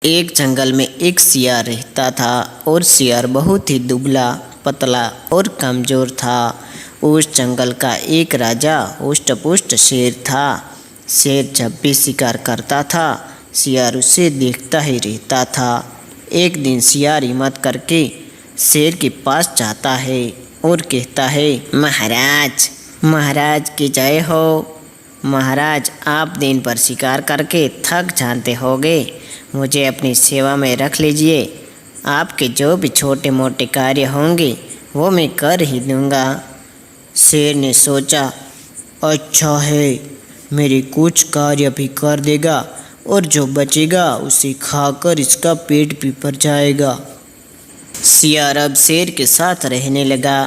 एक जंगल में एक सियार रहता था और सियार बहुत ही दुबला पतला और कमज़ोर था। उस जंगल का एक राजा हुष्ट पुष्ट शेर था। शेर जब भी शिकार करता था सियार उसे देखता ही रहता था। एक दिन सियार हिम्मत करके शेर के पास जाता है और कहता है, महाराज महाराज की जय हो। महाराज, आप दिन भर शिकार करके थक जाते होगे, मुझे अपनी सेवा में रख लीजिए। आपके जो भी छोटे मोटे कार्य होंगे वो मैं कर ही दूंगा। शेर ने सोचा, अच्छा है, मेरे कुछ कार्य भी कर देगा और जो बचेगा उसे खाकर इसका पेट भी भर जाएगा। सियार अब शेर के साथ रहने लगा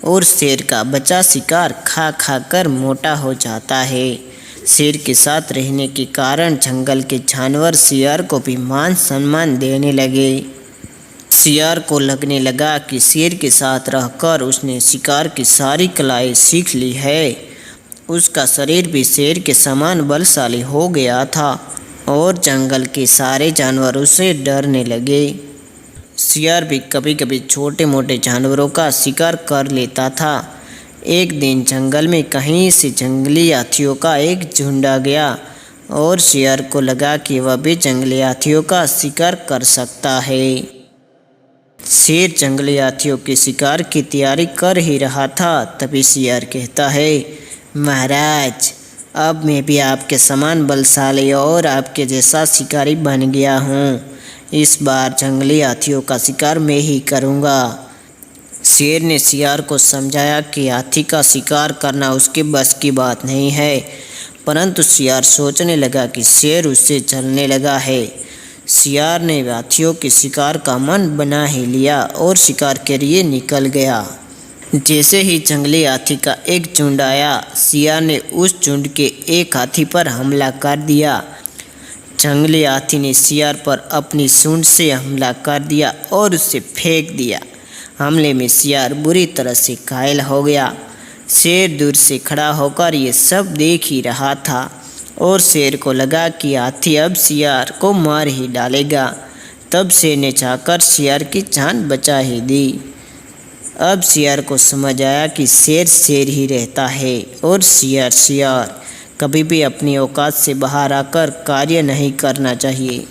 और शेर का बचा शिकार खा खा कर मोटा हो जाता है। शेर के साथ रहने के कारण जंगल के जानवर सियार को भी मान सम्मान देने लगे। सियार को लगने लगा कि शेर के साथ रहकर उसने शिकार की सारी कलाएं सीख ली है। उसका शरीर भी शेर के समान बलशाली हो गया था और जंगल के सारे जानवर उसे डरने लगे। सियार भी कभी कभी छोटे मोटे जानवरों का शिकार कर लेता था। एक दिन जंगल में कहीं से जंगली हाथियों का एक झुंड आ गया और सियार को लगा कि वह भी जंगली हाथियों का शिकार कर सकता है। शेर जंगली हाथियों के शिकार की तैयारी कर ही रहा था, तभी सियार कहता है, महाराज, अब मैं भी आपके समान बलशाली और आपके जैसा शिकारी बन गया हूँ। इस बार जंगली हाथियों का शिकार मैं ही करूँगा। शेर ने सियार को समझाया कि हाथी का शिकार करना उसके बस की बात नहीं है, परंतु सियार सोचने लगा कि शेर उससे जलने लगा है। सियार ने हाथियों के शिकार का मन बना ही लिया और शिकार के लिए निकल गया। जैसे ही जंगली हाथी का एक झुंड आया, सियार ने उस झुंड के एक हाथी पर हमला कर दिया। जंगली हाथी ने सियार पर अपनी सूंड से हमला कर दिया और उसे फेंक दिया। हमले में सियार बुरी तरह से घायल हो गया। शेर दूर से खड़ा होकर ये सब देख ही रहा था और शेर को लगा कि हाथी अब सियार को मार ही डालेगा। तब शेर ने चाहकर सियार की जान बचा ही दी। अब सियार को समझ आया कि शेर शेर ही रहता है और सियार सियार। कभी भी अपनी औकात से बाहर आकर कार्य नहीं करना चाहिए।